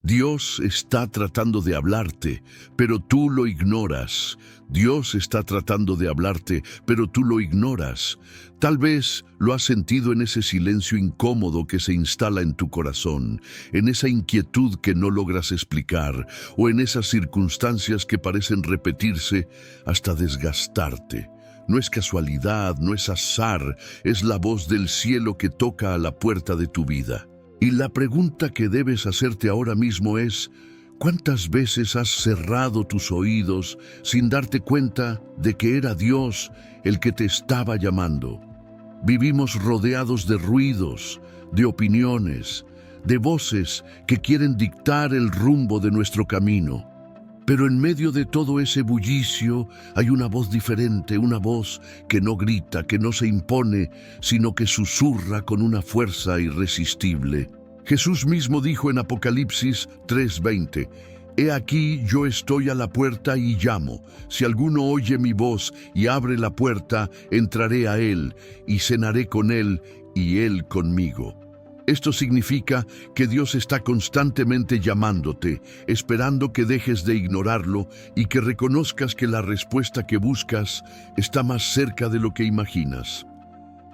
Dios está tratando de hablarte, pero tú lo ignoras. Dios está tratando de hablarte, pero tú lo ignoras. Tal vez lo has sentido en ese silencio incómodo que se instala en tu corazón, en esa inquietud que no logras explicar, o en esas circunstancias que parecen repetirse hasta desgastarte. No es casualidad, no es azar, es la voz del cielo que toca a la puerta de tu vida. Y la pregunta que debes hacerte ahora mismo es: ¿cuántas veces has cerrado tus oídos sin darte cuenta de que era Dios el que te estaba llamando? Vivimos rodeados de ruidos, de opiniones, de voces que quieren dictar el rumbo de nuestro camino. Pero en medio de todo ese bullicio hay una voz diferente, una voz que no grita, que no se impone, sino que susurra con una fuerza irresistible. Jesús mismo dijo en Apocalipsis 3:20, «He aquí yo estoy a la puerta y llamo. Si alguno oye mi voz y abre la puerta, entraré a él y cenaré con él y él conmigo». Esto significa que Dios está constantemente llamándote, esperando que dejes de ignorarlo y que reconozcas que la respuesta que buscas está más cerca de lo que imaginas.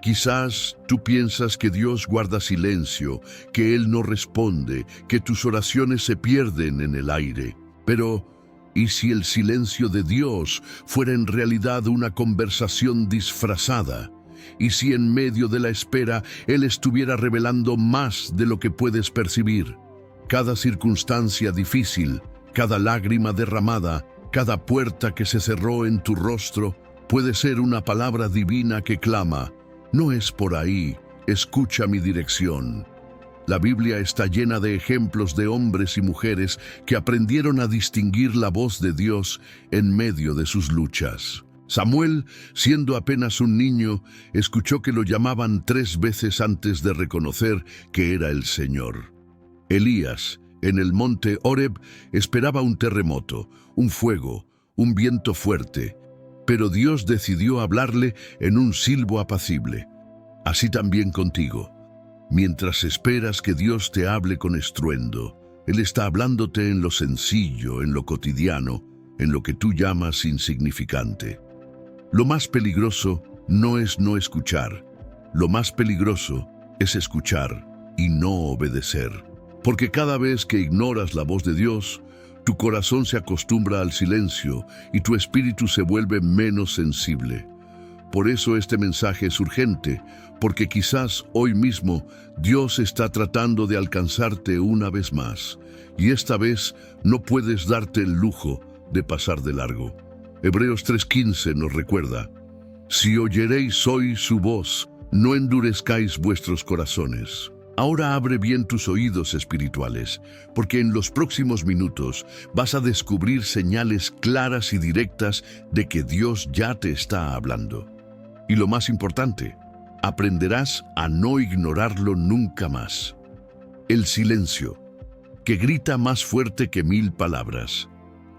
Quizás tú piensas que Dios guarda silencio, que Él no responde, que tus oraciones se pierden en el aire. Pero, ¿y si el silencio de Dios fuera en realidad una conversación disfrazada? ¿Y si en medio de la espera Él estuviera revelando más de lo que puedes percibir? Cada circunstancia difícil, cada lágrima derramada, cada puerta que se cerró en tu rostro, puede ser una palabra divina que clama: «No es por ahí, escucha mi dirección». La Biblia está llena de ejemplos de hombres y mujeres que aprendieron a distinguir la voz de Dios en medio de sus luchas. Samuel, siendo apenas un niño, escuchó que lo llamaban 3 veces antes de reconocer que era el Señor. Elías, en el monte Horeb, esperaba un terremoto, un fuego, un viento fuerte, pero Dios decidió hablarle en un silbo apacible. Así también contigo. Mientras esperas que Dios te hable con estruendo, Él está hablándote en lo sencillo, en lo cotidiano, en lo que tú llamas insignificante. Lo más peligroso no es no escuchar. Lo más peligroso es escuchar y no obedecer. Porque cada vez que ignoras la voz de Dios, tu corazón se acostumbra al silencio y tu espíritu se vuelve menos sensible. Por eso este mensaje es urgente, porque quizás hoy mismo Dios está tratando de alcanzarte una vez más, y esta vez no puedes darte el lujo de pasar de largo. Hebreos 3:15 nos recuerda: «Si oyeréis hoy su voz, no endurezcáis vuestros corazones». Ahora abre bien tus oídos espirituales, porque en los próximos minutos vas a descubrir señales claras y directas de que Dios ya te está hablando. Y lo más importante, aprenderás a no ignorarlo nunca más. El silencio, que grita más fuerte que 1000 palabras.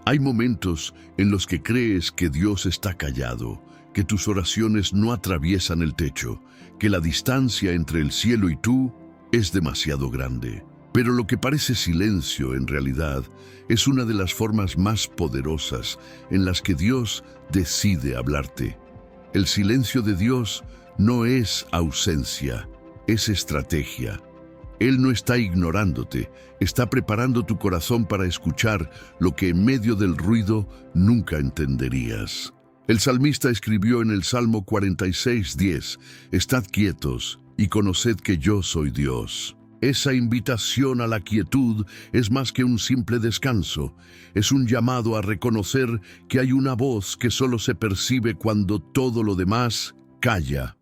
Hay momentos en los que crees que Dios está callado, que tus oraciones no atraviesan el techo, que la distancia entre el cielo y tú es demasiado grande. Pero lo que parece silencio en realidad es una de las formas más poderosas en las que Dios decide hablarte. El silencio de Dios no es ausencia, es estrategia. Él no está ignorándote, está preparando tu corazón para escuchar lo que en medio del ruido nunca entenderías. El salmista escribió en el Salmo 46:10, «Estad quietos y conoced que yo soy Dios». Esa invitación a la quietud es más que un simple descanso, es un llamado a reconocer que hay una voz que solo se percibe cuando todo lo demás calla.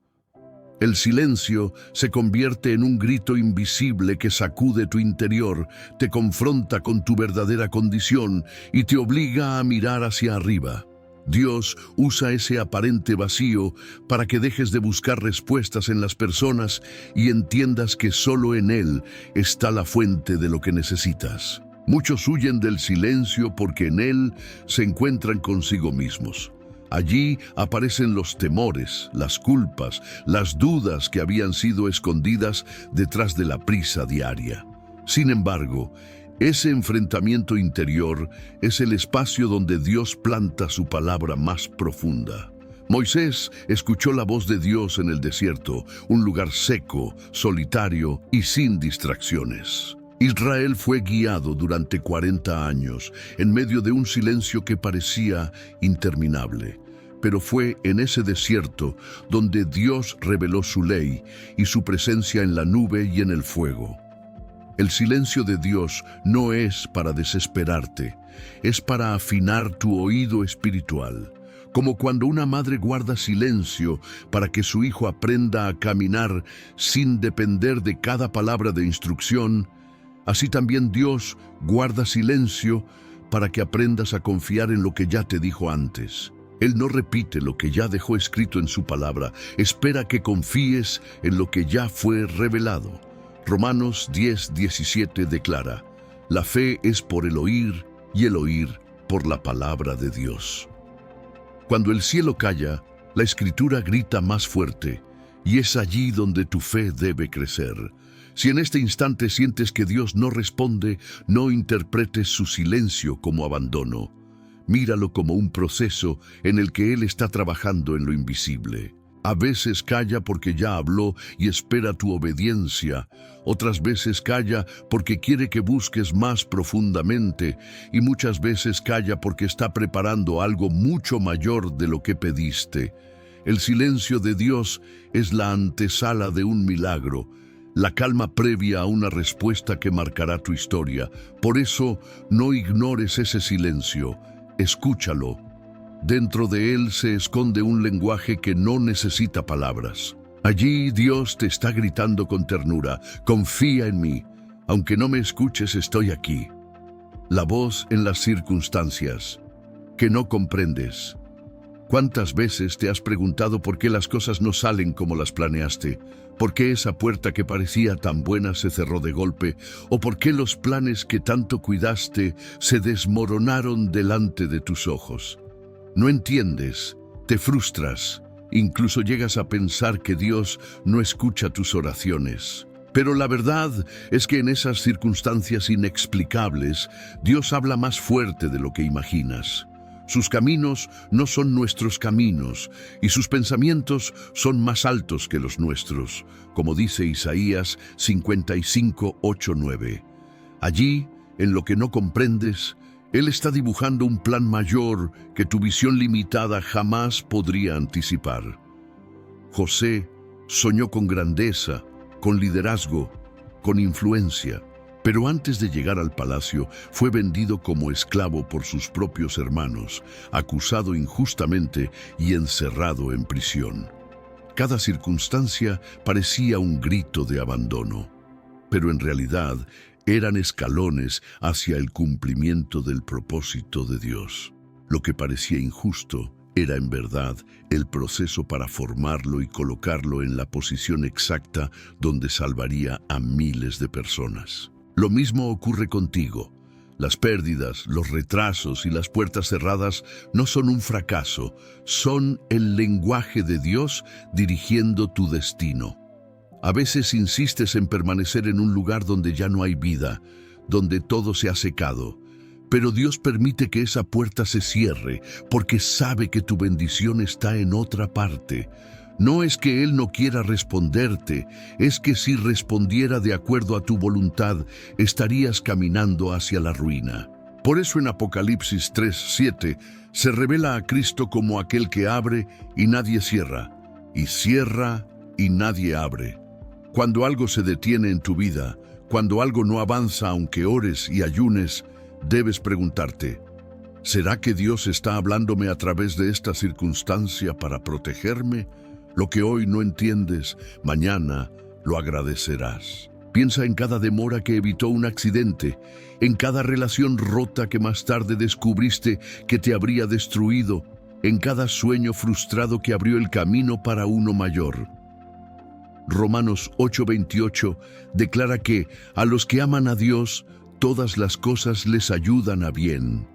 El silencio se convierte en un grito invisible que sacude tu interior, te confronta con tu verdadera condición y te obliga a mirar hacia arriba. Dios usa ese aparente vacío para que dejes de buscar respuestas en las personas y entiendas que solo en Él está la fuente de lo que necesitas. Muchos huyen del silencio porque en él se encuentran consigo mismos. Allí aparecen los temores, las culpas, las dudas que habían sido escondidas detrás de la prisa diaria. Sin embargo, Ese enfrentamiento interior es el espacio donde Dios planta su palabra más profunda. Moisés escuchó la voz de Dios en el desierto, un lugar seco, solitario y sin distracciones. Israel fue guiado durante 40 años, en medio de un silencio que parecía interminable. Pero fue en ese desierto donde Dios reveló su ley y su presencia en la nube y en el fuego. El silencio de Dios no es para desesperarte, es para afinar tu oído espiritual. Como cuando una madre guarda silencio para que su hijo aprenda a caminar sin depender de cada palabra de instrucción, así también Dios guarda silencio para que aprendas a confiar en lo que ya te dijo antes. Él no repite lo que ya dejó escrito en su palabra, espera que confíes en lo que ya fue revelado. Romanos 10:17 declara: la fe es por el oír y el oír por la palabra de Dios. Cuando el cielo calla, la Escritura grita más fuerte, y es allí donde tu fe debe crecer. Si en este instante sientes que Dios no responde, no interpretes su silencio como abandono. Míralo como un proceso en el que Él está trabajando en lo invisible. A veces calla porque ya habló y espera tu obediencia. Otras veces calla porque quiere que busques más profundamente. Y muchas veces calla porque está preparando algo mucho mayor de lo que pediste. El silencio de Dios es la antesala de un milagro, la calma previa a una respuesta que marcará tu historia. Por eso, no ignores ese silencio. Escúchalo. Dentro de él se esconde un lenguaje que no necesita palabras. Allí Dios te está gritando con ternura: confía en mí. Aunque no me escuches, estoy aquí. La voz en las circunstancias que no comprendes. ¿Cuántas veces te has preguntado por qué las cosas no salen como las planeaste? ¿Por qué esa puerta que parecía tan buena se cerró de golpe? ¿O por qué los planes que tanto cuidaste se desmoronaron delante de tus ojos? No entiendes, te frustras, incluso llegas a pensar que Dios no escucha tus oraciones. Pero la verdad es que en esas circunstancias inexplicables, Dios habla más fuerte de lo que imaginas. Sus caminos no son nuestros caminos, y sus pensamientos son más altos que los nuestros, como dice Isaías 55:8-9. Allí, en lo que no comprendes, Él está dibujando un plan mayor que tu visión limitada jamás podría anticipar. José soñó con grandeza, con liderazgo, con influencia, pero antes de llegar al palacio fue vendido como esclavo por sus propios hermanos, acusado injustamente y encerrado en prisión. Cada circunstancia parecía un grito de abandono, pero en realidad eran escalones hacia el cumplimiento del propósito de Dios. Lo que parecía injusto era en verdad el proceso para formarlo y colocarlo en la posición exacta donde salvaría a miles de personas. Lo mismo ocurre contigo. Las pérdidas, los retrasos y las puertas cerradas no son un fracaso, son el lenguaje de Dios dirigiendo tu destino. A veces insistes en permanecer en un lugar donde ya no hay vida, donde todo se ha secado. Pero Dios permite que esa puerta se cierre porque sabe que tu bendición está en otra parte. No es que Él no quiera responderte, es que si respondiera de acuerdo a tu voluntad, estarías caminando hacia la ruina. Por eso en Apocalipsis 3:7 se revela a Cristo como aquel que abre y nadie cierra, y cierra y nadie abre. Cuando algo se detiene en tu vida, cuando algo no avanza aunque ores y ayunes, debes preguntarte: ¿será que Dios está hablándome a través de esta circunstancia para protegerme? Lo que hoy no entiendes, mañana lo agradecerás. Piensa en cada demora que evitó un accidente, en cada relación rota que más tarde descubriste que te habría destruido, en cada sueño frustrado que abrió el camino para uno mayor. Romanos 8:28 declara que a los que aman a Dios, todas las cosas les ayudan a bien.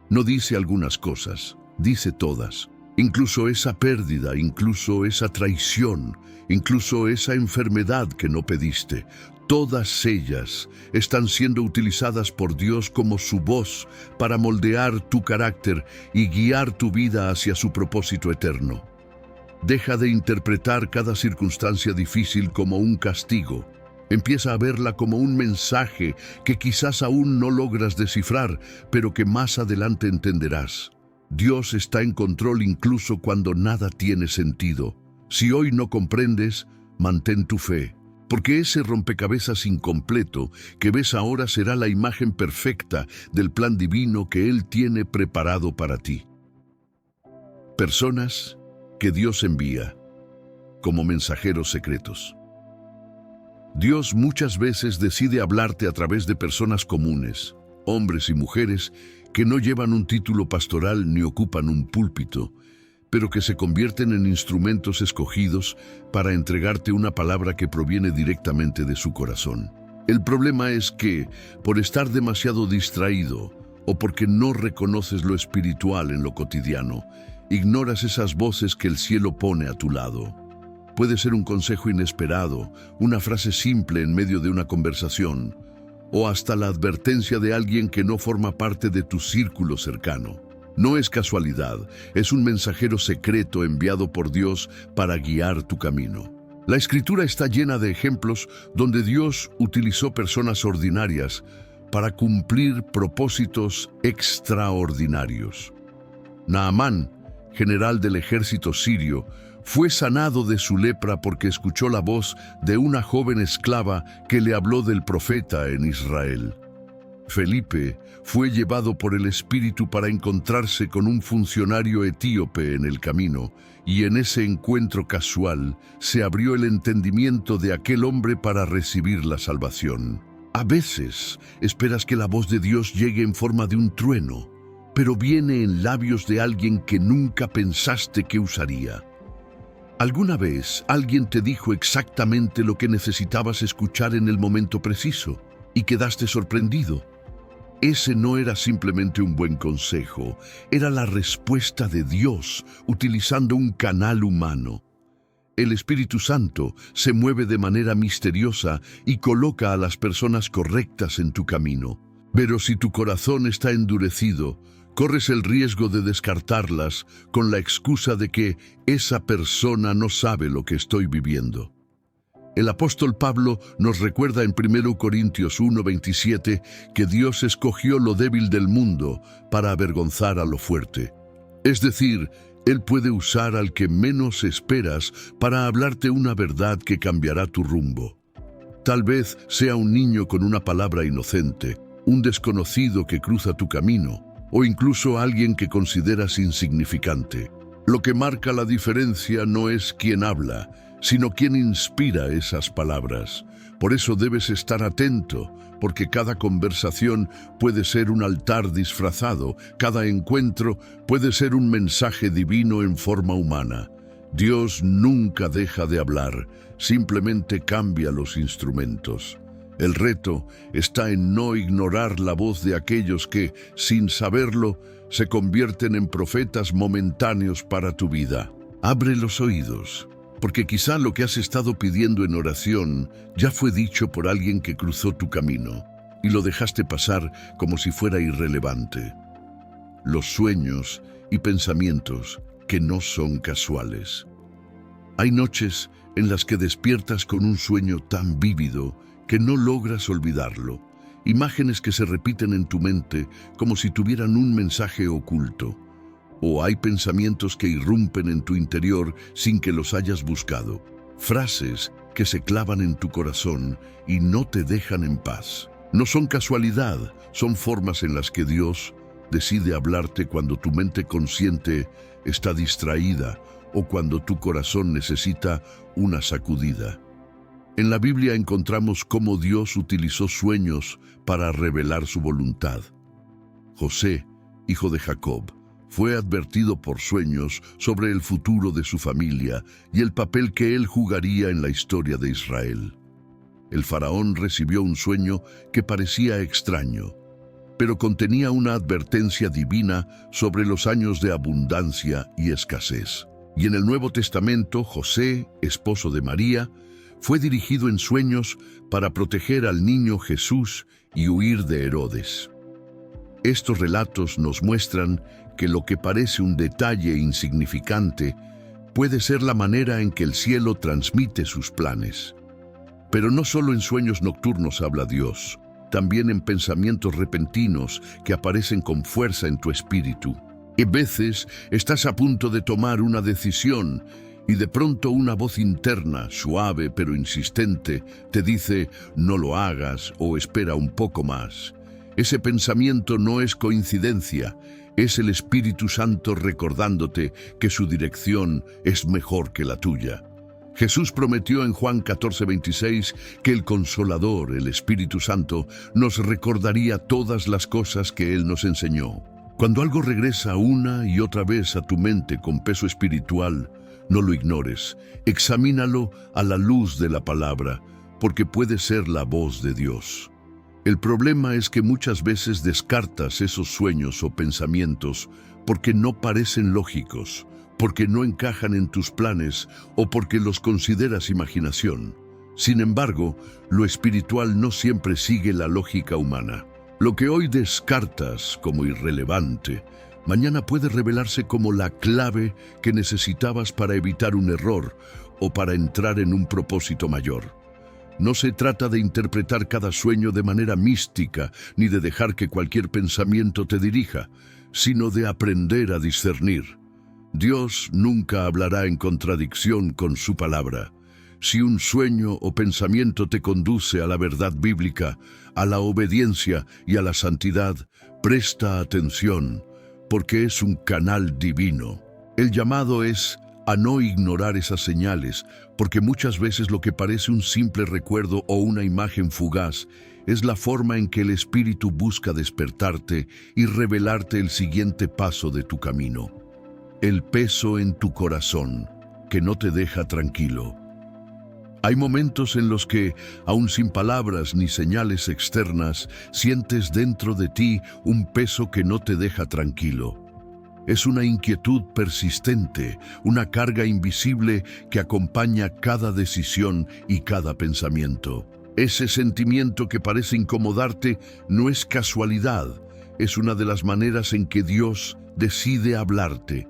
No dice algunas cosas, dice todas. Incluso esa pérdida, incluso esa traición, incluso esa enfermedad que no pediste, todas ellas están siendo utilizadas por Dios como su voz para moldear tu carácter y guiar tu vida hacia su propósito eterno. Deja de interpretar cada circunstancia difícil como un castigo. Empieza a verla como un mensaje que quizás aún no logras descifrar, pero que más adelante entenderás. Dios está en control incluso cuando nada tiene sentido. Si hoy no comprendes, mantén tu fe, porque ese rompecabezas incompleto que ves ahora será la imagen perfecta del plan divino que Él tiene preparado para ti. Personas que Dios envía como mensajeros secretos. Dios muchas veces decide hablarte a través de personas comunes, hombres y mujeres que no llevan un título pastoral ni ocupan un púlpito, pero que se convierten en instrumentos escogidos para entregarte una palabra que proviene directamente de su corazón. El problema es que, por estar demasiado distraído o porque no reconoces lo espiritual en lo cotidiano, ignoras esas voces que el cielo pone a tu lado. Puede ser un consejo inesperado, una frase simple en medio de una conversación, o hasta la advertencia de alguien que no forma parte de tu círculo cercano. No es casualidad, es un mensajero secreto enviado por Dios para guiar tu camino. La Escritura está llena de ejemplos donde Dios utilizó personas ordinarias para cumplir propósitos extraordinarios. Naamán, general del ejército sirio, fue sanado de su lepra porque escuchó la voz de una joven esclava que le habló del profeta en Israel. Felipe fue llevado por el Espíritu para encontrarse con un funcionario etíope en el camino, y en ese encuentro casual se abrió el entendimiento de aquel hombre para recibir la salvación. A veces esperas que la voz de Dios llegue en forma de un trueno, pero viene en labios de alguien que nunca pensaste que usaría. ¿Alguna vez alguien te dijo exactamente lo que necesitabas escuchar en el momento preciso y quedaste sorprendido? Ese no era simplemente un buen consejo, era la respuesta de Dios utilizando un canal humano. El Espíritu Santo se mueve de manera misteriosa y coloca a las personas correctas en tu camino. Pero si tu corazón está endurecido, corres el riesgo de descartarlas con la excusa de que esa persona no sabe lo que estoy viviendo. El apóstol Pablo nos recuerda en 1 Corintios 1:27 que Dios escogió lo débil del mundo para avergonzar a lo fuerte. Es decir, Él puede usar al que menos esperas para hablarte una verdad que cambiará tu rumbo. Tal vez sea un niño con una palabra inocente, un desconocido que cruza tu camino, o incluso alguien que consideras insignificante. Lo que marca la diferencia no es quién habla, sino quién inspira esas palabras. Por eso debes estar atento, porque cada conversación puede ser un altar disfrazado, cada encuentro puede ser un mensaje divino en forma humana. Dios nunca deja de hablar, simplemente cambia los instrumentos. El reto está en no ignorar la voz de aquellos que, sin saberlo, se convierten en profetas momentáneos para tu vida. Abre los oídos, porque quizá lo que has estado pidiendo en oración ya fue dicho por alguien que cruzó tu camino y lo dejaste pasar como si fuera irrelevante. Los sueños y pensamientos que no son casuales. Hay noches en las que despiertas con un sueño tan vívido que no logras olvidarlo, imágenes que se repiten en tu mente como si tuvieran un mensaje oculto, o hay pensamientos que irrumpen en tu interior sin que los hayas buscado, frases que se clavan en tu corazón y no te dejan en paz. No son casualidad, son formas en las que Dios decide hablarte cuando tu mente consciente está distraída o cuando tu corazón necesita una sacudida. En la Biblia encontramos cómo Dios utilizó sueños para revelar su voluntad. José, hijo de Jacob, fue advertido por sueños sobre el futuro de su familia y el papel que él jugaría en la historia de Israel. El faraón recibió un sueño que parecía extraño. pero contenía una advertencia divina sobre los años de abundancia y escasez. Y en el Nuevo Testamento, José, esposo de María, fue dirigido en sueños para proteger al niño Jesús y huir de Herodes. Estos relatos nos muestran que lo que parece un detalle insignificante puede ser la manera en que el cielo transmite sus planes. Pero no solo en sueños nocturnos habla Dios, también en pensamientos repentinos que aparecen con fuerza en tu espíritu. Y a veces estás a punto de tomar una decisión y de pronto una voz interna, suave pero insistente, te dice no lo hagas o espera un poco más. Ese pensamiento no es coincidencia, es el Espíritu Santo recordándote que su dirección es mejor que la tuya. Jesús prometió en Juan 14:26 que el Consolador, el Espíritu Santo, nos recordaría todas las cosas que Él nos enseñó. Cuando algo regresa una y otra vez a tu mente con peso espiritual, no lo ignores, examínalo a la luz de la palabra, porque puede ser la voz de Dios. El problema es que muchas veces descartas esos sueños o pensamientos porque no parecen lógicos, porque no encajan en tus planes o porque los consideras imaginación. Sin embargo, lo espiritual no siempre sigue la lógica humana. Lo que hoy descartas como irrelevante, mañana puede revelarse como la clave que necesitabas para evitar un error o para entrar en un propósito mayor. No se trata de interpretar cada sueño de manera mística, ni de dejar que cualquier pensamiento te dirija, sino de aprender a discernir. Dios nunca hablará en contradicción con su palabra. Si un sueño o pensamiento te conduce a la verdad bíblica, a la obediencia y a la santidad, presta atención, porque es un canal divino. El llamado es a no ignorar esas señales, porque muchas veces lo que parece un simple recuerdo o una imagen fugaz es la forma en que el Espíritu busca despertarte y revelarte el siguiente paso de tu camino. El peso en tu corazón, que no te deja tranquilo. Hay momentos en los que, aun sin palabras ni señales externas, sientes dentro de ti un peso que no te deja tranquilo. Es una inquietud persistente, una carga invisible que acompaña cada decisión y cada pensamiento. Ese sentimiento que parece incomodarte no es casualidad, es una de las maneras en que Dios decide hablarte.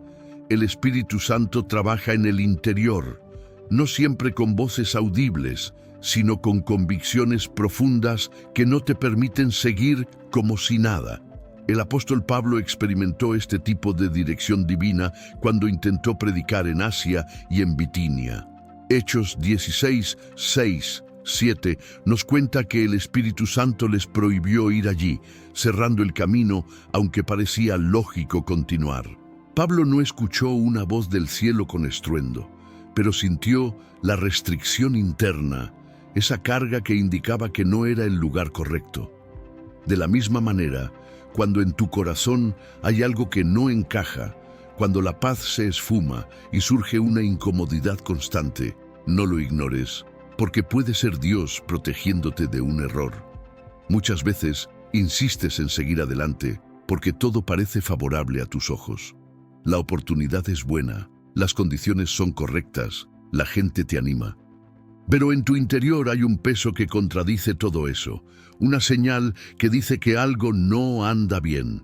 El Espíritu Santo trabaja en el interior, no siempre con voces audibles, sino con convicciones profundas que no te permiten seguir como si nada. El apóstol Pablo experimentó este tipo de dirección divina cuando intentó predicar en Asia y en Bitinia. Hechos 16, 6, 7 nos cuenta que el Espíritu Santo les prohibió ir allí, cerrando el camino, aunque parecía lógico continuar. Pablo no escuchó una voz del cielo con estruendo, pero sintió la restricción interna, esa carga que indicaba que no era el lugar correcto. De la misma manera, cuando en tu corazón hay algo que no encaja, cuando la paz se esfuma y surge una incomodidad constante, no lo ignores, porque puede ser Dios protegiéndote de un error. Muchas veces insistes en seguir adelante porque todo parece favorable a tus ojos. La oportunidad es buena, las condiciones son correctas, la gente te anima. Pero en tu interior hay un peso que contradice todo eso, una señal que dice que algo no anda bien.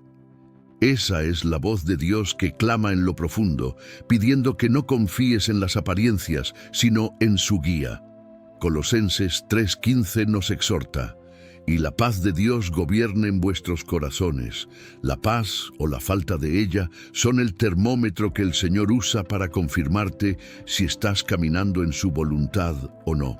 Esa es la voz de Dios que clama en lo profundo, pidiendo que no confíes en las apariencias, sino en su guía. Colosenses 3:15 nos exhorta: y la paz de Dios gobierne en vuestros corazones. La paz o la falta de ella son el termómetro que el Señor usa para confirmarte si estás caminando en su voluntad o no.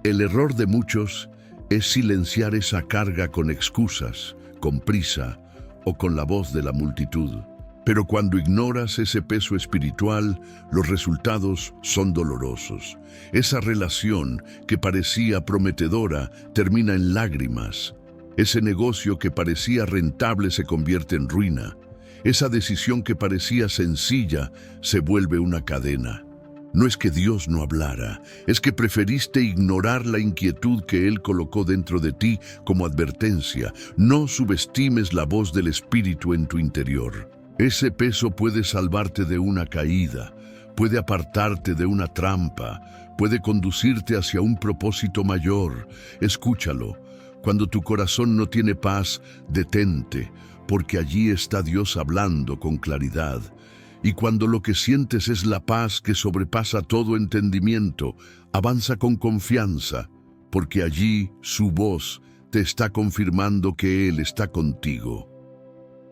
El error de muchos es silenciar esa carga con excusas, con prisa o con la voz de la multitud. Pero cuando ignoras ese peso espiritual, los resultados son dolorosos. Esa relación que parecía prometedora termina en lágrimas. Ese negocio que parecía rentable se convierte en ruina. Esa decisión que parecía sencilla se vuelve una cadena. No es que Dios no hablara, es que preferiste ignorar la inquietud que Él colocó dentro de ti como advertencia. No subestimes la voz del Espíritu en tu interior. Ese peso puede salvarte de una caída, puede apartarte de una trampa, puede conducirte hacia un propósito mayor. Escúchalo. Cuando tu corazón no tiene paz, detente, porque allí está Dios hablando con claridad. Y cuando lo que sientes es la paz que sobrepasa todo entendimiento, avanza con confianza, porque allí su voz te está confirmando que Él está contigo.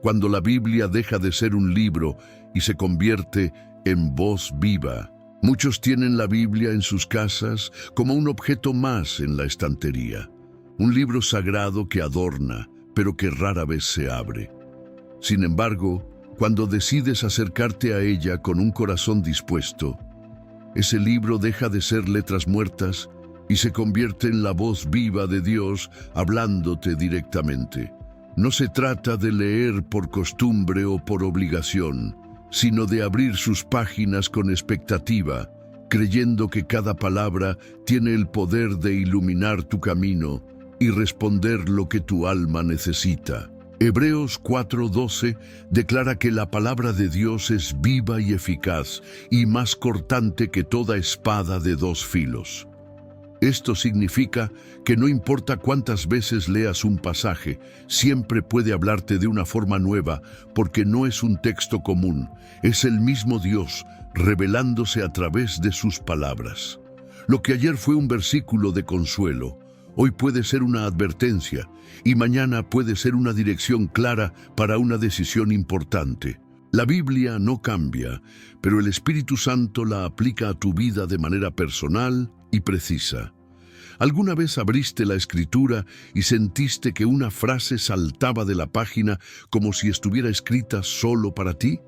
Cuando la Biblia deja de ser un libro y se convierte en voz viva, muchos tienen la Biblia en sus casas como un objeto más en la estantería. Un libro sagrado que adorna, pero que rara vez se abre. Sin embargo, cuando decides acercarte a ella con un corazón dispuesto, ese libro deja de ser letras muertas y se convierte en la voz viva de Dios hablándote directamente. No se trata de leer por costumbre o por obligación, sino de abrir sus páginas con expectativa, creyendo que cada palabra tiene el poder de iluminar tu camino y responder lo que tu alma necesita. Hebreos 4:12 declara que la palabra de Dios es viva y eficaz y más cortante que toda espada de dos filos. Esto significa que no importa cuántas veces leas un pasaje, siempre puede hablarte de una forma nueva, porque no es un texto común, es el mismo Dios revelándose a través de sus palabras. Lo que ayer fue un versículo de consuelo, hoy puede ser una advertencia y mañana puede ser una dirección clara para una decisión importante. La Biblia no cambia, pero el Espíritu Santo la aplica a tu vida de manera personal y precisa. ¿Alguna vez abriste la Escritura y sentiste que una frase saltaba de la página como si estuviera escrita solo para ti?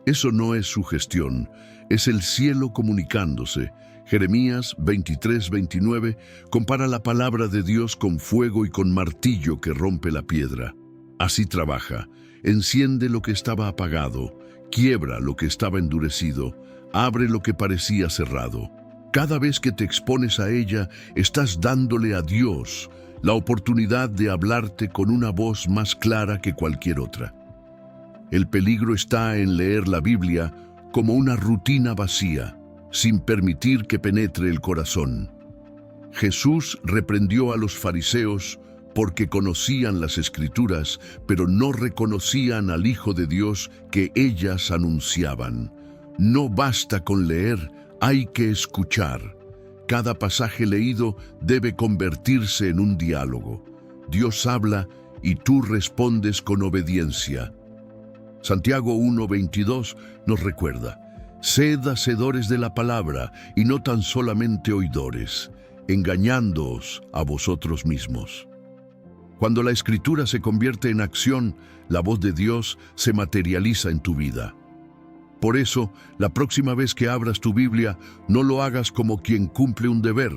Eso no es sugestión, es el cielo comunicándose. Jeremías 23:29 compara la palabra de Dios con fuego y con martillo que rompe la piedra. Así trabaja, enciende lo que estaba apagado, quiebra lo que estaba endurecido, abre lo que parecía cerrado. Cada vez que te expones a ella, estás dándole a Dios la oportunidad de hablarte con una voz más clara que cualquier otra. El peligro está en leer la Biblia como una rutina vacía, sin permitir que penetre el corazón. Jesús reprendió a los fariseos porque conocían las Escrituras, pero no reconocían al Hijo de Dios que ellas anunciaban. No basta con leer, hay que escuchar. Cada pasaje leído debe convertirse en un diálogo. Dios habla y tú respondes con obediencia. Santiago 1:22 nos recuerda: sed hacedores de la palabra y no tan solamente oidores, engañándoos a vosotros mismos. Cuando la Escritura se convierte en acción, la voz de Dios se materializa en tu vida. Por eso, la próxima vez que abras tu Biblia, no lo hagas como quien cumple un deber,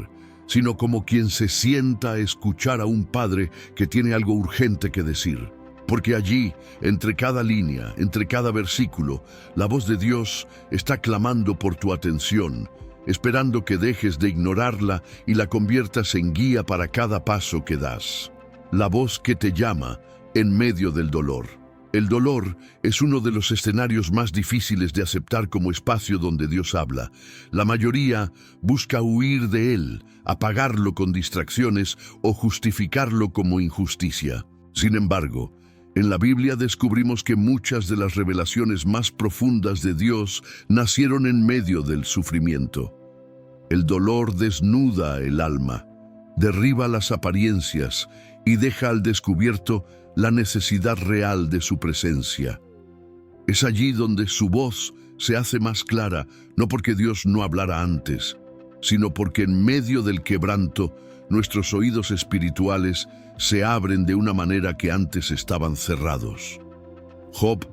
sino como quien se sienta a escuchar a un padre que tiene algo urgente que decir. Porque allí, entre cada línea, entre cada versículo, la voz de Dios está clamando por tu atención, esperando que dejes de ignorarla y la conviertas en guía para cada paso que das. La voz que te llama en medio del dolor. El dolor es uno de los escenarios más difíciles de aceptar como espacio donde Dios habla. La mayoría busca huir de él, apagarlo con distracciones o justificarlo como injusticia. Sin embargo, en la Biblia descubrimos que muchas de las revelaciones más profundas de Dios nacieron en medio del sufrimiento. El dolor desnuda el alma, derriba las apariencias y deja al descubierto la necesidad real de su presencia. Es allí donde su voz se hace más clara, no porque Dios no hablara antes, sino porque en medio del quebranto, nuestros oídos espirituales se abren de una manera que antes estaban cerrados. Job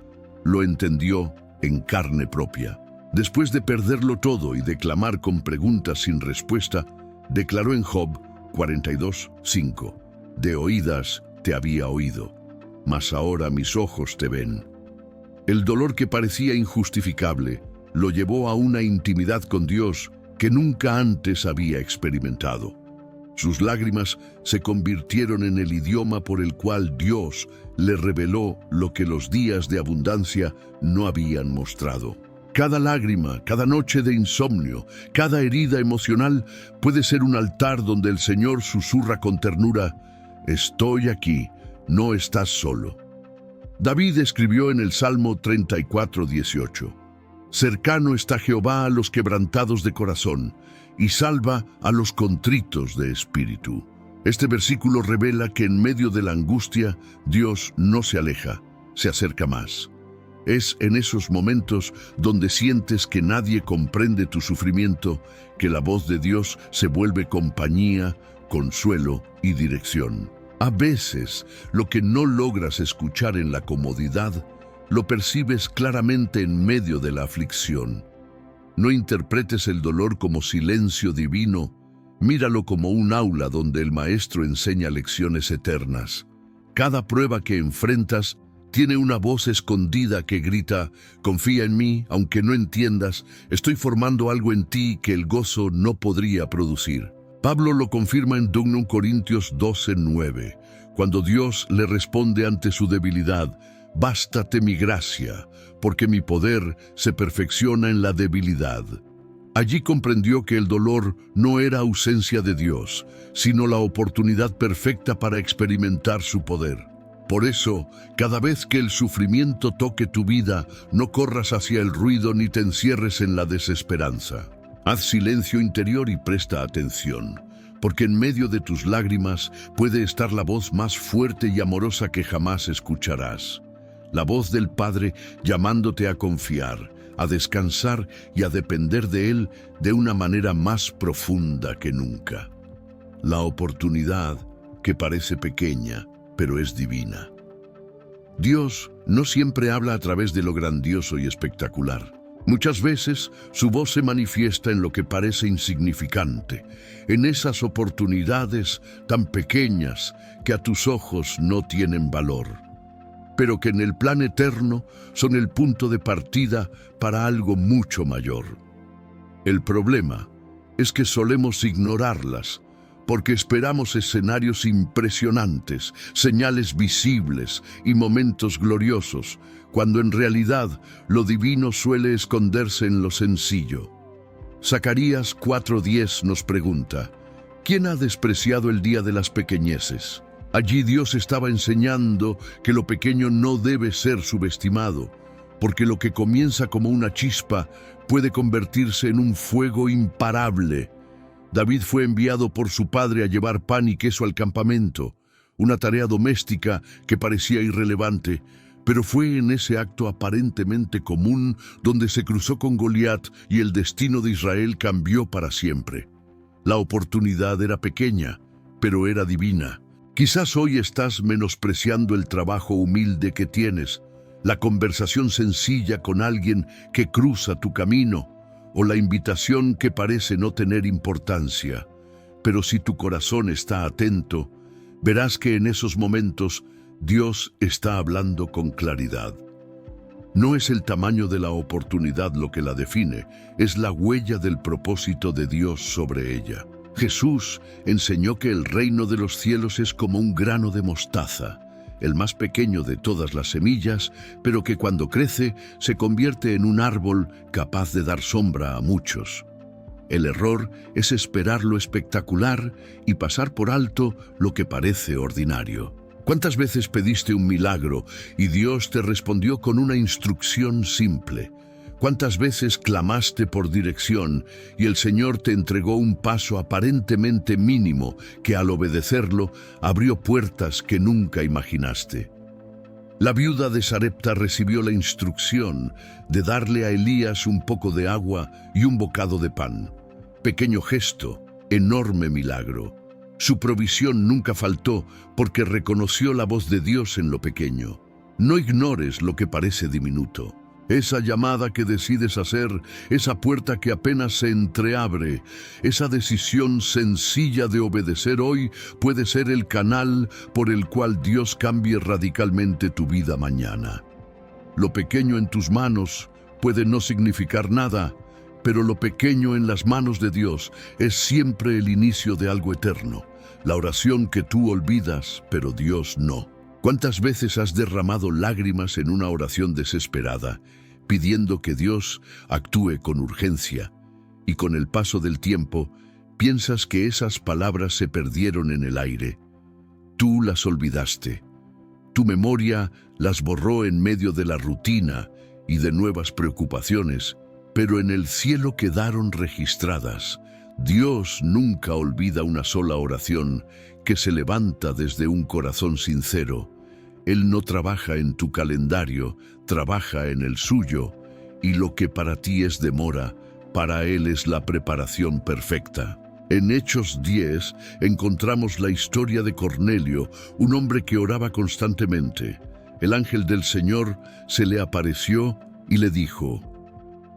lo entendió en carne propia. Después de perderlo todo y de clamar con preguntas sin respuesta, declaró en Job 42:5: de oídas te había oído, mas ahora mis ojos te ven. El dolor que parecía injustificable lo llevó a una intimidad con Dios que nunca antes había experimentado. Sus lágrimas se convirtieron en el idioma por el cual Dios le reveló lo que los días de abundancia no habían mostrado. Cada lágrima, cada noche de insomnio, cada herida emocional puede ser un altar donde el Señor susurra con ternura: «Estoy aquí, no estás solo». David escribió en el Salmo 34:18: «Cercano está Jehová a los quebrantados de corazón, y salva a los contritos de espíritu». Este versículo revela que en medio de la angustia, Dios no se aleja, se acerca más. Es en esos momentos donde sientes que nadie comprende tu sufrimiento, que la voz de Dios se vuelve compañía, consuelo y dirección. A veces, lo que no logras escuchar en la comodidad, lo percibes claramente en medio de la aflicción. No interpretes el dolor como silencio divino, míralo como un aula donde el maestro enseña lecciones eternas. Cada prueba que enfrentas tiene una voz escondida que grita: «Confía en mí, aunque no entiendas, estoy formando algo en ti que el gozo no podría producir». Pablo lo confirma en 2 Corintios 12:9, cuando Dios le responde ante su debilidad: «Bástate mi gracia, porque mi poder se perfecciona en la debilidad». Allí comprendió que el dolor no era ausencia de Dios, sino la oportunidad perfecta para experimentar su poder. Por eso, cada vez que el sufrimiento toque tu vida, no corras hacia el ruido ni te encierres en la desesperanza. Haz silencio interior y presta atención, porque en medio de tus lágrimas puede estar la voz más fuerte y amorosa que jamás escucharás. La voz del Padre llamándote a confiar, a descansar y a depender de Él de una manera más profunda que nunca. La oportunidad, que parece pequeña, pero es divina. Dios no siempre habla a través de lo grandioso y espectacular. Muchas veces su voz se manifiesta en lo que parece insignificante, en esas oportunidades tan pequeñas que a tus ojos no tienen valor, pero que en el plan eterno son el punto de partida para algo mucho mayor. El problema es que solemos ignorarlas, porque esperamos escenarios impresionantes, señales visibles y momentos gloriosos, cuando en realidad lo divino suele esconderse en lo sencillo. Zacarías 4:10 nos pregunta: ¿quién ha despreciado el día de las pequeñeces? Allí Dios estaba enseñando que lo pequeño no debe ser subestimado, porque lo que comienza como una chispa puede convertirse en un fuego imparable. David fue enviado por su padre a llevar pan y queso al campamento, una tarea doméstica que parecía irrelevante, pero fue en ese acto aparentemente común donde se cruzó con Goliat y el destino de Israel cambió para siempre. La oportunidad era pequeña, pero era divina. Quizás hoy estás menospreciando el trabajo humilde que tienes, la conversación sencilla con alguien que cruza tu camino, o la invitación que parece no tener importancia. Pero si tu corazón está atento, verás que en esos momentos Dios está hablando con claridad. No es el tamaño de la oportunidad lo que la define, es la huella del propósito de Dios sobre ella. Jesús enseñó que el reino de los cielos es como un grano de mostaza, el más pequeño de todas las semillas, pero que cuando crece se convierte en un árbol capaz de dar sombra a muchos. El error es esperar lo espectacular y pasar por alto lo que parece ordinario. ¿Cuántas veces pediste un milagro y Dios te respondió con una instrucción simple? ¿Cuántas veces clamaste por dirección y el Señor te entregó un paso aparentemente mínimo que al obedecerlo abrió puertas que nunca imaginaste? La viuda de Sarepta recibió la instrucción de darle a Elías un poco de agua y un bocado de pan. Pequeño gesto, enorme milagro. Su provisión nunca faltó porque reconoció la voz de Dios en lo pequeño. No ignores lo que parece diminuto. Esa llamada que decides hacer, esa puerta que apenas se entreabre, esa decisión sencilla de obedecer hoy puede ser el canal por el cual Dios cambie radicalmente tu vida mañana. Lo pequeño en tus manos puede no significar nada, pero lo pequeño en las manos de Dios es siempre el inicio de algo eterno. La oración que tú olvidas, pero Dios no. ¿Cuántas veces has derramado lágrimas en una oración desesperada, pidiendo que Dios actúe con urgencia? Y con el paso del tiempo, piensas que esas palabras se perdieron en el aire. Tú las olvidaste. Tu memoria las borró en medio de la rutina y de nuevas preocupaciones, pero en el cielo quedaron registradas. Dios nunca olvida una sola oración que se levanta desde un corazón sincero. Él no trabaja en tu calendario, trabaja en el suyo, y lo que para ti es demora, para Él es la preparación perfecta. En Hechos 10 encontramos la historia de Cornelio, un hombre que oraba constantemente. El ángel del Señor se le apareció y le dijo: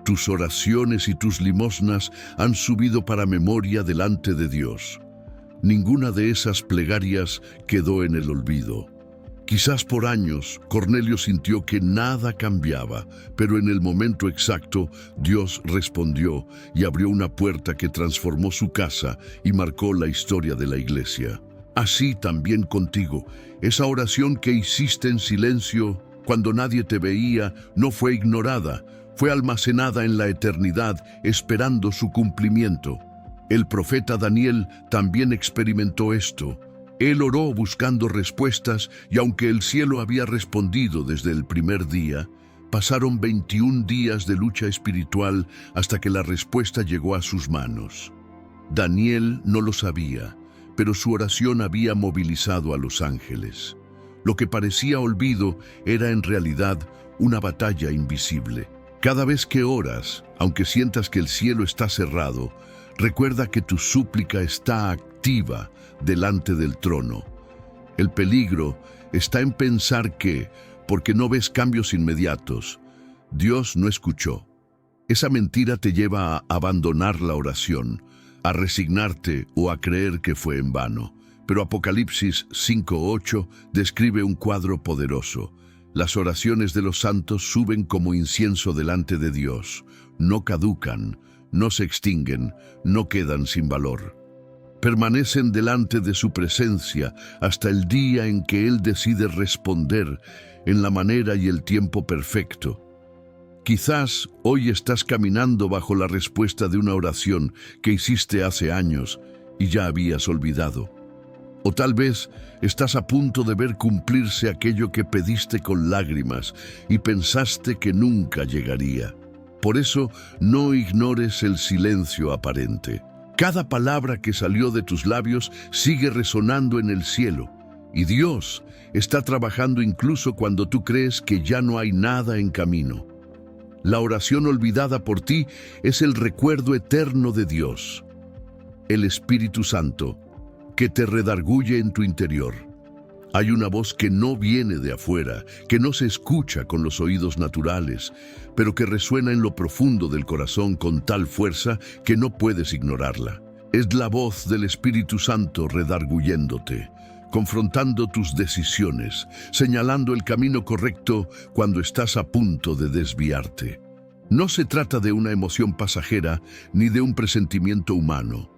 tus oraciones y tus limosnas han subido para memoria delante de Dios. Ninguna de esas plegarias quedó en el olvido. Quizás por años Cornelio sintió que nada cambiaba, pero en el momento exacto Dios respondió y abrió una puerta que transformó su casa y marcó la historia de la iglesia. Así también contigo, esa oración que hiciste en silencio cuando nadie te veía no fue ignorada, fue almacenada en la eternidad esperando su cumplimiento. El profeta Daniel también experimentó esto. Él oró buscando respuestas y aunque el cielo había respondido desde el primer día, pasaron 21 días de lucha espiritual hasta que la respuesta llegó a sus manos. Daniel no lo sabía, pero su oración había movilizado a los ángeles. Lo que parecía olvido era en realidad una batalla invisible. Cada vez que oras, aunque sientas que el cielo está cerrado, recuerda que tu súplica está activa delante del trono. El peligro está en pensar que, porque no ves cambios inmediatos, Dios no escuchó. Esa mentira te lleva a abandonar la oración, a resignarte o a creer que fue en vano. Pero Apocalipsis 5:8 describe un cuadro poderoso. Las oraciones de los santos suben como incienso delante de Dios. No caducan, no se extinguen, no quedan sin valor. Permanecen delante de su presencia hasta el día en que Él decide responder en la manera y el tiempo perfecto. Quizás hoy estás caminando bajo la respuesta de una oración que hiciste hace años y ya habías olvidado. O tal vez estás a punto de ver cumplirse aquello que pediste con lágrimas y pensaste que nunca llegaría. Por eso, no ignores el silencio aparente. Cada palabra que salió de tus labios sigue resonando en el cielo, y Dios está trabajando incluso cuando tú crees que ya no hay nada en camino. La oración olvidada por ti es el recuerdo eterno de Dios, el Espíritu Santo, que te redarguye en tu interior. Hay una voz que no viene de afuera, que no se escucha con los oídos naturales, pero que resuena en lo profundo del corazón con tal fuerza que no puedes ignorarla. Es la voz del Espíritu Santo redarguyéndote, confrontando tus decisiones, señalando el camino correcto cuando estás a punto de desviarte. No se trata de una emoción pasajera ni de un presentimiento humano,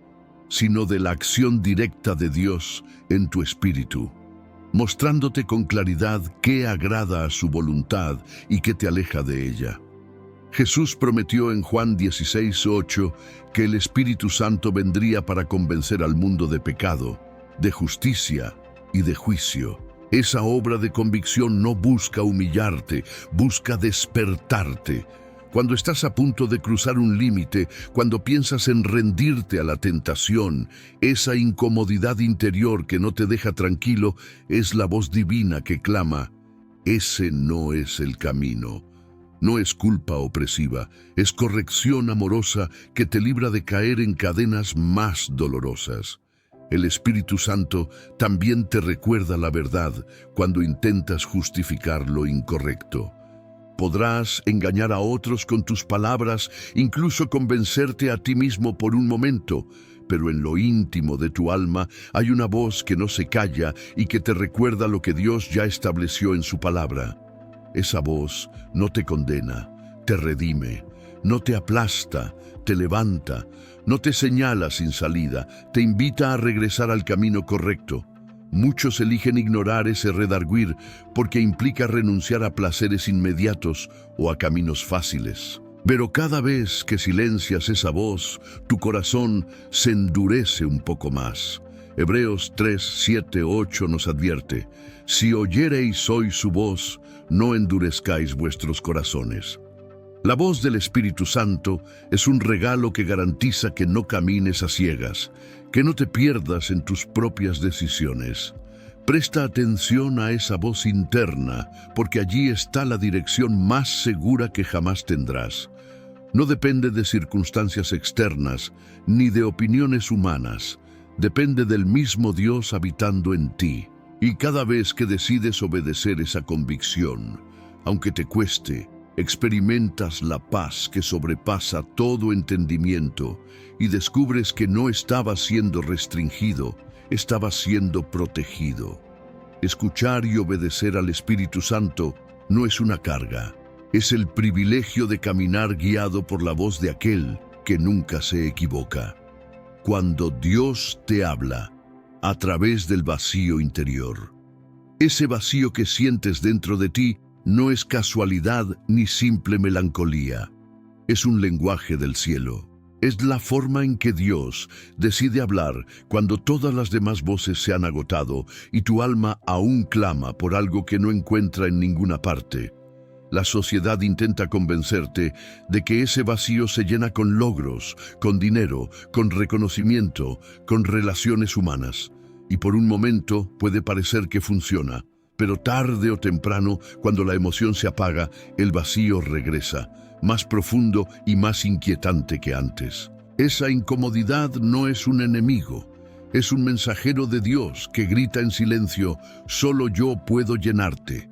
sino de la acción directa de Dios en tu espíritu, mostrándote con claridad qué agrada a su voluntad y qué te aleja de ella. Jesús prometió en Juan 16:8 que el Espíritu Santo vendría para convencer al mundo de pecado, de justicia y de juicio. Esa obra de convicción no busca humillarte, busca despertarte. Cuando estás a punto de cruzar un límite, cuando piensas en rendirte a la tentación, esa incomodidad interior que no te deja tranquilo es la voz divina que clama: ese no es el camino. No es culpa opresiva, es corrección amorosa que te libra de caer en cadenas más dolorosas. El Espíritu Santo también te recuerda la verdad cuando intentas justificar lo incorrecto. Podrás engañar a otros con tus palabras, incluso convencerte a ti mismo por un momento, pero en lo íntimo de tu alma hay una voz que no se calla y que te recuerda lo que Dios ya estableció en su palabra. Esa voz no te condena, te redime, no te aplasta, te levanta, no te señala sin salida, te invita a regresar al camino correcto. Muchos eligen ignorar ese redarguir porque implica renunciar a placeres inmediatos o a caminos fáciles. Pero cada vez que silencias esa voz, tu corazón se endurece un poco más. Hebreos 3, 7, 8 nos advierte: si oyereis hoy su voz, no endurezcáis vuestros corazones. La voz del Espíritu Santo es un regalo que garantiza que no camines a ciegas, que no te pierdas en tus propias decisiones. Presta atención a esa voz interna, porque allí está la dirección más segura que jamás tendrás. No depende de circunstancias externas, ni de opiniones humanas. Depende del mismo Dios habitando en ti. Y cada vez que decides obedecer esa convicción, aunque te cueste, experimentas la paz que sobrepasa todo entendimiento y descubres que no estabas siendo restringido, estabas siendo protegido. Escuchar y obedecer al Espíritu Santo no es una carga, es el privilegio de caminar guiado por la voz de aquel que nunca se equivoca. Cuando Dios te habla a través del vacío interior, ese vacío que sientes dentro de ti no es casualidad ni simple melancolía. Es un lenguaje del cielo. Es la forma en que Dios decide hablar cuando todas las demás voces se han agotado y tu alma aún clama por algo que no encuentra en ninguna parte. La sociedad intenta convencerte de que ese vacío se llena con logros, con dinero, con reconocimiento, con relaciones humanas. Y por un momento puede parecer que funciona. Pero tarde o temprano, cuando la emoción se apaga, el vacío regresa, más profundo y más inquietante que antes. Esa incomodidad no es un enemigo, es un mensajero de Dios que grita en silencio: solo yo puedo llenarte.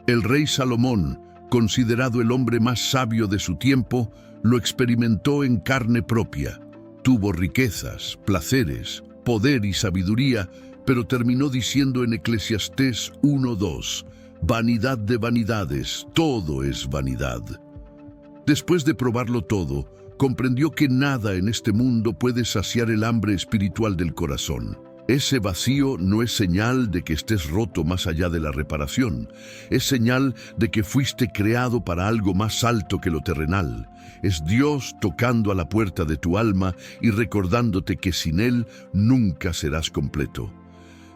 El rey Salomón, considerado el hombre más sabio de su tiempo, lo experimentó en carne propia. Tuvo riquezas, placeres, poder y sabiduría, pero terminó diciendo en Eclesiastés 1:2, vanidad de vanidades, todo es vanidad. Después de probarlo todo, comprendió que nada en este mundo puede saciar el hambre espiritual del corazón. Ese vacío no es señal de que estés roto más allá de la reparación, es señal de que fuiste creado para algo más alto que lo terrenal. Es Dios tocando a la puerta de tu alma y recordándote que sin Él nunca serás completo.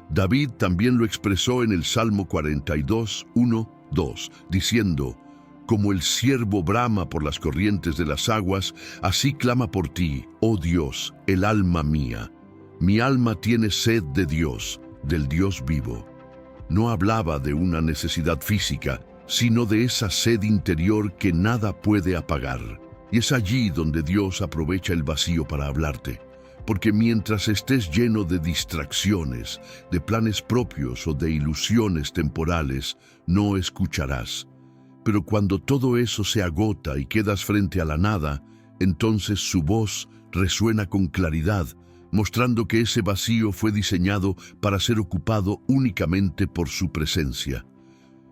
David también lo expresó en el Salmo 42, 1, 2, diciendo: como el ciervo brama por las corrientes de las aguas, así clama por ti, oh Dios, el alma mía. Mi alma tiene sed de Dios, del Dios vivo. No hablaba de una necesidad física, sino de esa sed interior que nada puede apagar. Y es allí donde Dios aprovecha el vacío para hablarte. Porque mientras estés lleno de distracciones, de planes propios o de ilusiones temporales, no escucharás. Pero cuando todo eso se agota y quedas frente a la nada, entonces su voz resuena con claridad, mostrando que ese vacío fue diseñado para ser ocupado únicamente por su presencia.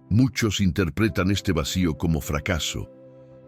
Muchos interpretan este vacío como fracaso.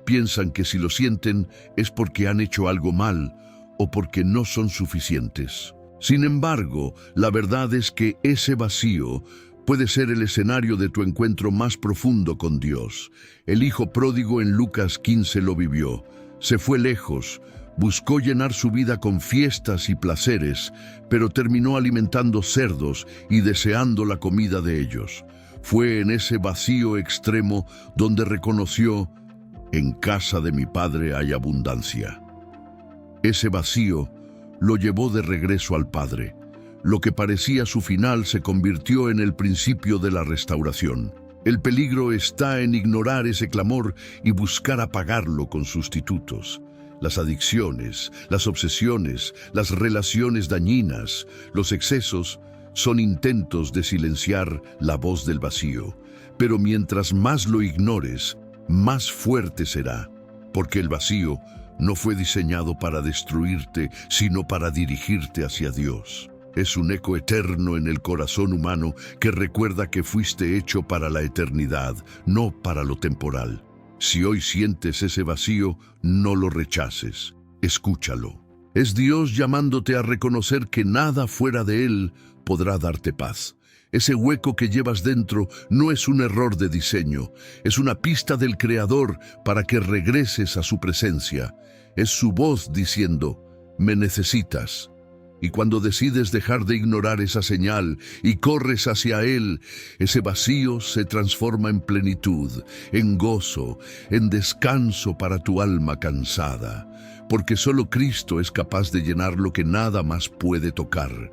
Piensan que si lo sienten es porque han hecho algo mal o porque no son suficientes. Sin embargo, la verdad es que ese vacío puede ser el escenario de tu encuentro más profundo con Dios. El hijo pródigo en Lucas 15 lo vivió. Se fue lejos, buscó llenar su vida con fiestas y placeres, pero terminó alimentando cerdos y deseando la comida de ellos. Fue en ese vacío extremo donde reconoció: en casa de mi padre hay abundancia. Ese vacío lo llevó de regreso al Padre. Lo que parecía su final se convirtió en el principio de la restauración. El peligro está en ignorar ese clamor y buscar apagarlo con sustitutos. Las adicciones, las obsesiones, las relaciones dañinas, los excesos son intentos de silenciar la voz del vacío. Pero mientras más lo ignores, más fuerte será, porque el vacío no fue diseñado para destruirte, sino para dirigirte hacia Dios. Es un eco eterno en el corazón humano que recuerda que fuiste hecho para la eternidad, no para lo temporal. Si hoy sientes ese vacío, no lo rechaces. Escúchalo. Es Dios llamándote a reconocer que nada fuera de Él podrá darte paz. Ese hueco que llevas dentro no es un error de diseño, es una pista del Creador para que regreses a su presencia. Es su voz diciendo, me necesitas. Y cuando decides dejar de ignorar esa señal y corres hacia Él, ese vacío se transforma en plenitud, en gozo, en descanso para tu alma cansada, porque solo Cristo es capaz de llenar lo que nada más puede tocar,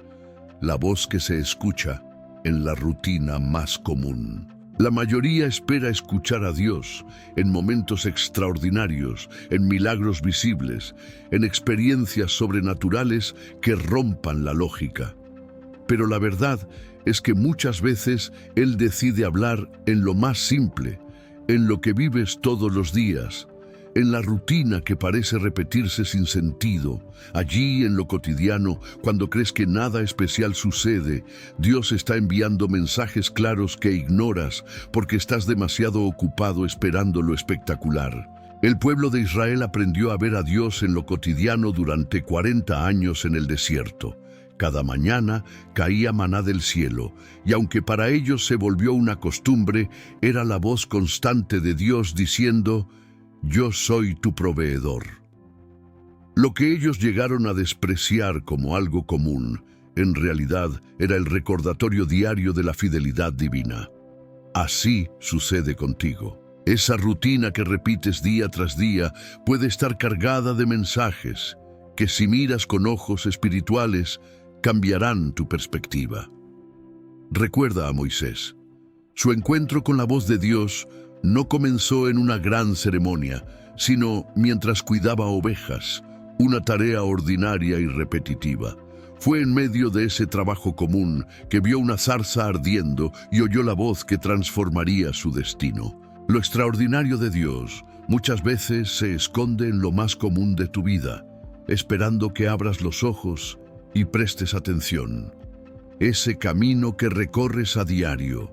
la voz que se escucha en la rutina más común. La mayoría espera escuchar a Dios en momentos extraordinarios, en milagros visibles, en experiencias sobrenaturales que rompan la lógica. Pero la verdad es que muchas veces Él decide hablar en lo más simple, en lo que vives todos los días, en la rutina que parece repetirse sin sentido. Allí, en lo cotidiano, cuando crees que nada especial sucede, Dios está enviando mensajes claros que ignoras porque estás demasiado ocupado esperando lo espectacular. El pueblo de Israel aprendió a ver a Dios en lo cotidiano durante 40 años en el desierto. Cada mañana caía maná del cielo, y aunque para ellos se volvió una costumbre, era la voz constante de Dios diciendo, yo soy tu proveedor. Lo que ellos llegaron a despreciar como algo común, en realidad era el recordatorio diario de la fidelidad divina. Así sucede contigo. Esa rutina que repites día tras día puede estar cargada de mensajes que, si miras con ojos espirituales, cambiarán tu perspectiva. Recuerda a Moisés. Su encuentro con la voz de Dios no comenzó en una gran ceremonia, sino mientras cuidaba ovejas, una tarea ordinaria y repetitiva. Fue en medio de ese trabajo común que vio una zarza ardiendo y oyó la voz que transformaría su destino. Lo extraordinario de Dios muchas veces se esconde en lo más común de tu vida, esperando que abras los ojos y prestes atención. Ese camino que recorres a diario,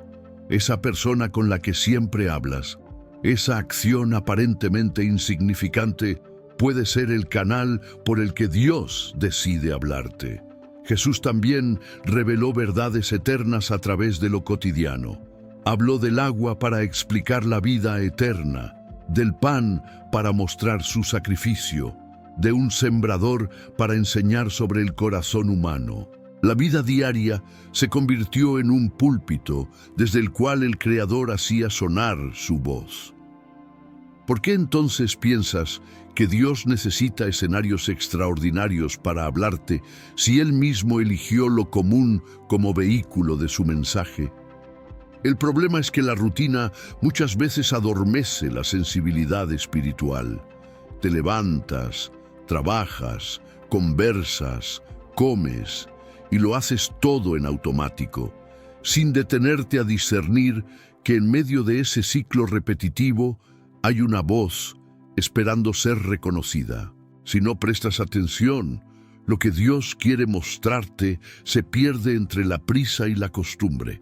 esa persona con la que siempre hablas, esa acción aparentemente insignificante puede ser el canal por el que Dios decide hablarte. Jesús también reveló verdades eternas a través de lo cotidiano. Habló del agua para explicar la vida eterna, del pan para mostrar su sacrificio, de un sembrador para enseñar sobre el corazón humano. La vida diaria se convirtió en un púlpito desde el cual el Creador hacía sonar su voz. ¿Por qué entonces piensas que Dios necesita escenarios extraordinarios para hablarte si Él mismo eligió lo común como vehículo de su mensaje? El problema es que la rutina muchas veces adormece la sensibilidad espiritual. Te levantas, trabajas, conversas, comes, y lo haces todo en automático, sin detenerte a discernir que en medio de ese ciclo repetitivo hay una voz esperando ser reconocida. Si no prestas atención, lo que Dios quiere mostrarte se pierde entre la prisa y la costumbre.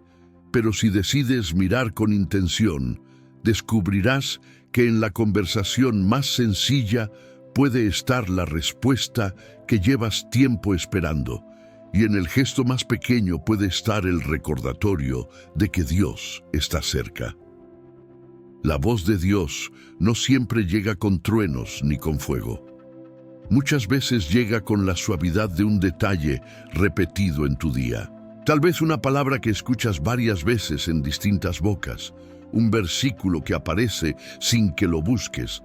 Pero si decides mirar con intención, descubrirás que en la conversación más sencilla puede estar la respuesta que llevas tiempo esperando. Y en el gesto más pequeño puede estar el recordatorio de que Dios está cerca. La voz de Dios no siempre llega con truenos ni con fuego. Muchas veces llega con la suavidad de un detalle repetido en tu día. Tal vez una palabra que escuchas varias veces en distintas bocas, un versículo que aparece sin que lo busques,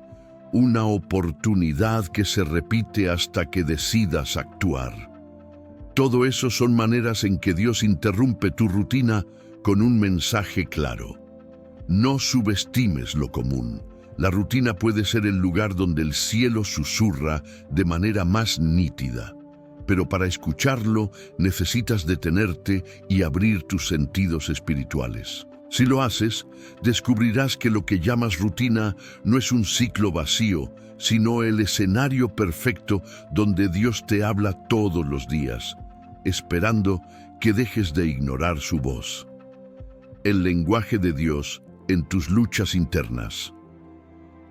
una oportunidad que se repite hasta que decidas actuar. Todo eso son maneras en que Dios interrumpe tu rutina con un mensaje claro. No subestimes lo común. La rutina puede ser el lugar donde el cielo susurra de manera más nítida. Pero para escucharlo necesitas detenerte y abrir tus sentidos espirituales. Si lo haces, descubrirás que lo que llamas rutina no es un ciclo vacío, sino el escenario perfecto donde Dios te habla todos los días, esperando que dejes de ignorar su voz. El lenguaje de Dios en tus luchas internas.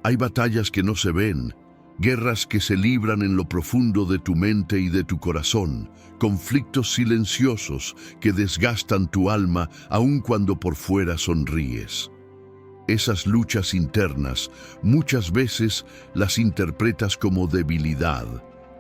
Hay batallas que no se ven, guerras que se libran en lo profundo de tu mente y de tu corazón, conflictos silenciosos que desgastan tu alma aun cuando por fuera sonríes. Esas luchas internas muchas veces las interpretas como debilidad,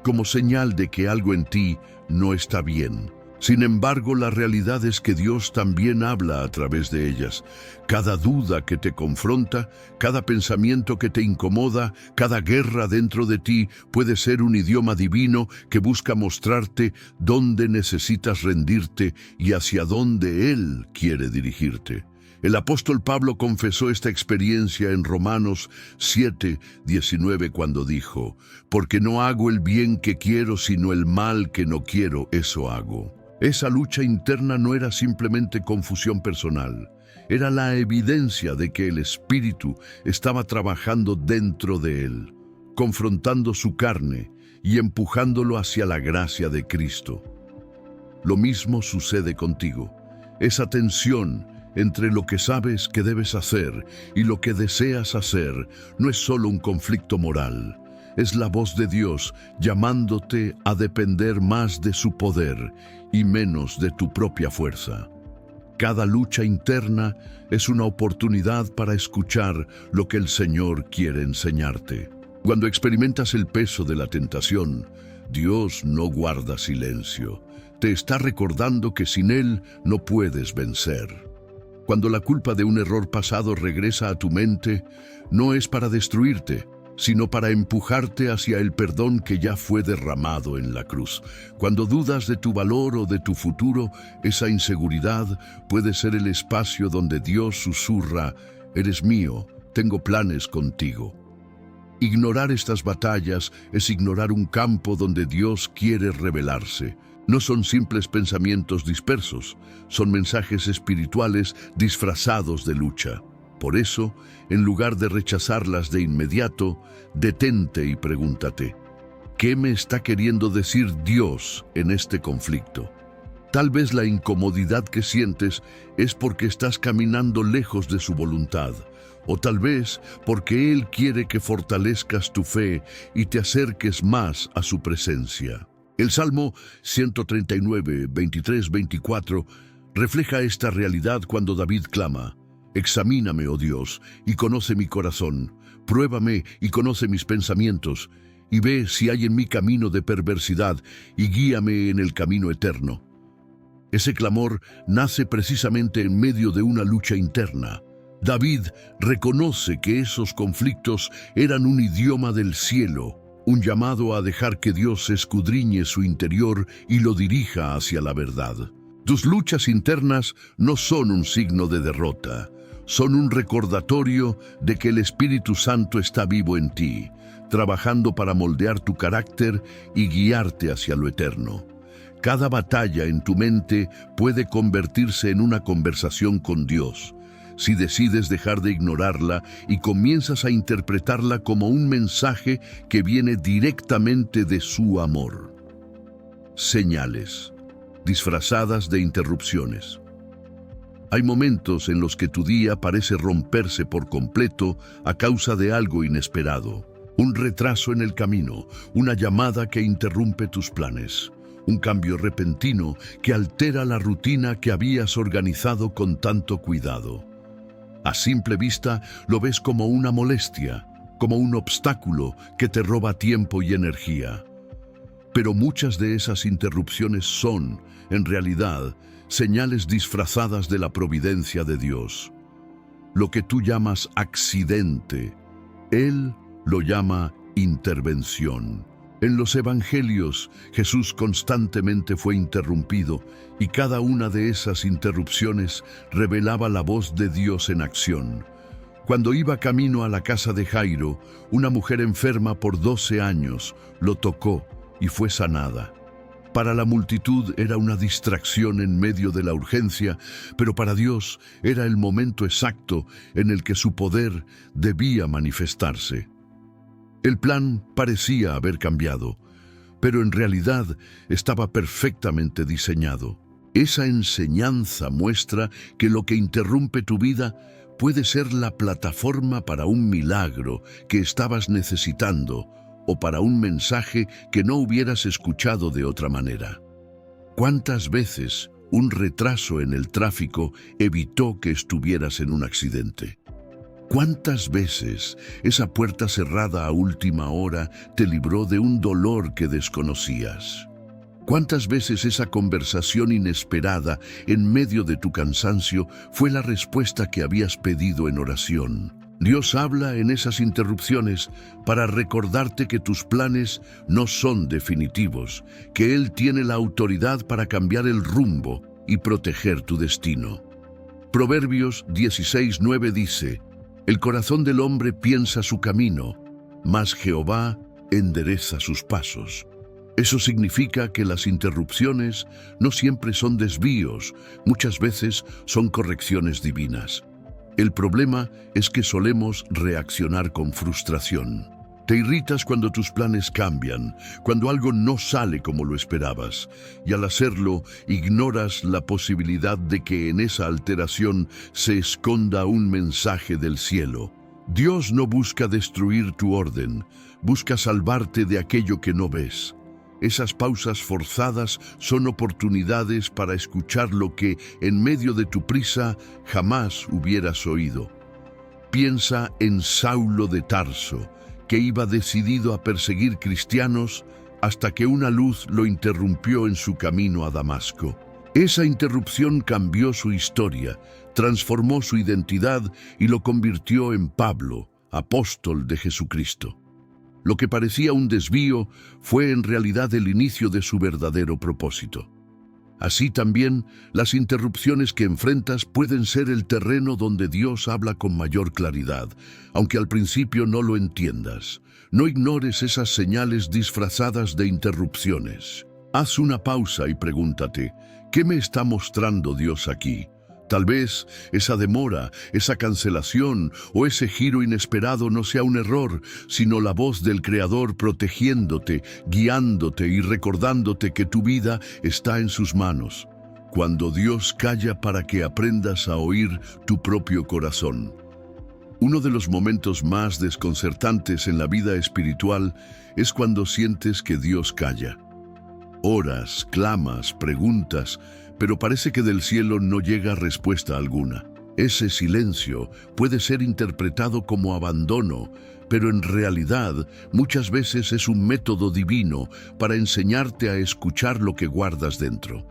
como señal de que algo en ti no está bien. Sin embargo, la realidad es que Dios también habla a través de ellas. Cada duda que te confronta, cada pensamiento que te incomoda, cada guerra dentro de ti puede ser un idioma divino que busca mostrarte dónde necesitas rendirte y hacia dónde Él quiere dirigirte. El apóstol Pablo confesó esta experiencia en Romanos 7:19 cuando dijo: «Porque no hago el bien que quiero, sino el mal que no quiero, eso hago». Esa lucha interna no era simplemente confusión personal, era la evidencia de que el Espíritu estaba trabajando dentro de él, confrontando su carne y empujándolo hacia la gracia de Cristo. Lo mismo sucede contigo. Esa tensión entre lo que sabes que debes hacer y lo que deseas hacer no es solo un conflicto moral. Es la voz de Dios llamándote a depender más de su poder y menos de tu propia fuerza. Cada lucha interna es una oportunidad para escuchar lo que el Señor quiere enseñarte. Cuando experimentas el peso de la tentación, Dios no guarda silencio. Te está recordando que sin Él no puedes vencer. Cuando la culpa de un error pasado regresa a tu mente, no es para destruirte, sino para empujarte hacia el perdón que ya fue derramado en la cruz. Cuando dudas de tu valor o de tu futuro, esa inseguridad puede ser el espacio donde Dios susurra: «Eres mío, tengo planes contigo». Ignorar estas batallas es ignorar un campo donde Dios quiere revelarse. No son simples pensamientos dispersos, son mensajes espirituales disfrazados de lucha. Por eso, en lugar de rechazarlas de inmediato, detente y pregúntate: ¿qué me está queriendo decir Dios en este conflicto? Tal vez la incomodidad que sientes es porque estás caminando lejos de su voluntad, o tal vez porque Él quiere que fortalezcas tu fe y te acerques más a su presencia. El Salmo 139, 23, 24 refleja esta realidad cuando David clama: «Examíname, oh Dios, y conoce mi corazón. Pruébame y conoce mis pensamientos, y ve si hay en mí camino de perversidad, y guíame en el camino eterno». Ese clamor nace precisamente en medio de una lucha interna. David reconoce que esos conflictos eran un idioma del cielo, un llamado a dejar que Dios escudriñe su interior y lo dirija hacia la verdad. Tus luchas internas no son un signo de derrota, son un recordatorio de que el Espíritu Santo está vivo en ti, trabajando para moldear tu carácter y guiarte hacia lo eterno. Cada batalla en tu mente puede convertirse en una conversación con Dios, si decides dejar de ignorarla y comienzas a interpretarla como un mensaje que viene directamente de su amor. Señales, disfrazadas de interrupciones. Hay momentos en los que tu día parece romperse por completo a causa de algo inesperado. Un retraso en el camino, una llamada que interrumpe tus planes, un cambio repentino que altera la rutina que habías organizado con tanto cuidado. A simple vista lo ves como una molestia, como un obstáculo que te roba tiempo y energía. Pero muchas de esas interrupciones son, en realidad, señales disfrazadas de la providencia de Dios. Lo que tú llamas accidente, Él lo llama intervención. En los evangelios, Jesús constantemente fue interrumpido y cada una de esas interrupciones revelaba la voz de Dios en acción. Cuando iba camino a la casa de Jairo, una mujer enferma por 12 años lo tocó y fue sanada. Para la multitud era una distracción en medio de la urgencia, pero para Dios era el momento exacto en el que su poder debía manifestarse. El plan parecía haber cambiado, pero en realidad estaba perfectamente diseñado. Esa enseñanza muestra que lo que interrumpe tu vida puede ser la plataforma para un milagro que estabas necesitando o para un mensaje que no hubieras escuchado de otra manera. ¿Cuántas veces un retraso en el tráfico evitó que estuvieras en un accidente? ¿Cuántas veces esa puerta cerrada a última hora te libró de un dolor que desconocías? ¿Cuántas veces esa conversación inesperada en medio de tu cansancio fue la respuesta que habías pedido en oración? Dios habla en esas interrupciones para recordarte que tus planes no son definitivos, que Él tiene la autoridad para cambiar el rumbo y proteger tu destino. Proverbios 16:9 dice: el corazón del hombre piensa su camino, mas Jehová endereza sus pasos. Eso significa que las interrupciones no siempre son desvíos, muchas veces son correcciones divinas. El problema es que solemos reaccionar con frustración. Te irritas cuando tus planes cambian, cuando algo no sale como lo esperabas, y al hacerlo ignoras la posibilidad de que en esa alteración se esconda un mensaje del cielo. Dios no busca destruir tu orden, busca salvarte de aquello que no ves. Esas pausas forzadas son oportunidades para escuchar lo que, en medio de tu prisa, jamás hubieras oído. Piensa en Saulo de Tarso, que iba decidido a perseguir cristianos hasta que una luz lo interrumpió en su camino a Damasco. Esa interrupción cambió su historia, transformó su identidad y lo convirtió en Pablo, apóstol de Jesucristo. Lo que parecía un desvío fue en realidad el inicio de su verdadero propósito. Así también, las interrupciones que enfrentas pueden ser el terreno donde Dios habla con mayor claridad, aunque al principio no lo entiendas. No ignores esas señales disfrazadas de interrupciones. Haz una pausa y pregúntate, ¿qué me está mostrando Dios aquí? Tal vez esa demora, esa cancelación o ese giro inesperado no sea un error, sino la voz del Creador protegiéndote, guiándote y recordándote que tu vida está en sus manos. Cuando Dios calla para que aprendas a oír tu propio corazón. Uno de los momentos más desconcertantes en la vida espiritual es cuando sientes que Dios calla. Oras, clamas, preguntas, pero parece que del cielo no llega respuesta alguna. Ese silencio puede ser interpretado como abandono, pero en realidad muchas veces es un método divino para enseñarte a escuchar lo que guardas dentro.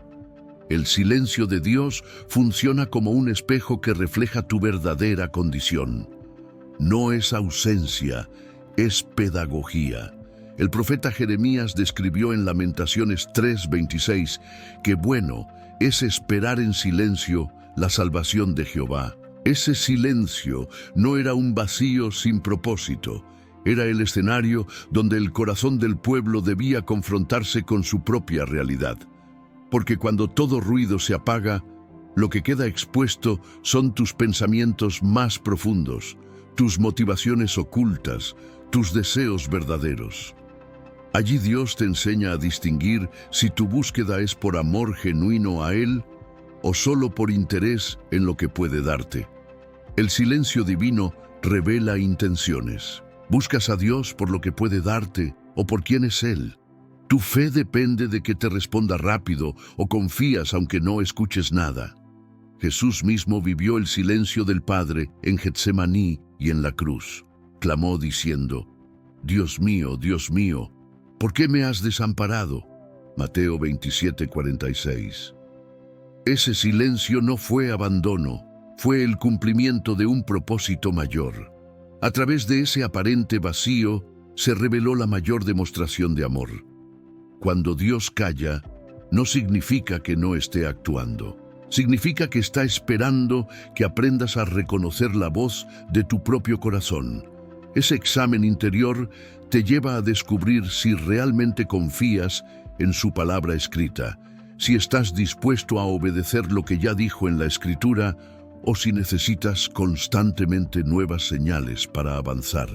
El silencio de Dios funciona como un espejo que refleja tu verdadera condición. No es ausencia, es pedagogía. El profeta Jeremías describió en Lamentaciones 3:26 que bueno es esperar en silencio la salvación de Jehová. Ese silencio no era un vacío sin propósito, era el escenario donde el corazón del pueblo debía confrontarse con su propia realidad. Porque cuando todo ruido se apaga, lo que queda expuesto son tus pensamientos más profundos, tus motivaciones ocultas, tus deseos verdaderos. Allí Dios te enseña a distinguir si tu búsqueda es por amor genuino a Él o solo por interés en lo que puede darte. El silencio divino revela intenciones. Buscas a Dios por lo que puede darte o por quién es Él. Tu fe depende de que te responda rápido o confías aunque no escuches nada. Jesús mismo vivió el silencio del Padre en Getsemaní y en la cruz. Clamó diciendo: Dios mío, ¿por qué me has desamparado? Mateo 27:46. Ese silencio no fue abandono, fue el cumplimiento de un propósito mayor. A través de ese aparente vacío se reveló la mayor demostración de amor. Cuando Dios calla, no significa que no esté actuando. Significa que está esperando que aprendas a reconocer la voz de tu propio corazón. Ese examen interior te lleva a descubrir si realmente confías en su palabra escrita, si estás dispuesto a obedecer lo que ya dijo en la Escritura o si necesitas constantemente nuevas señales para avanzar.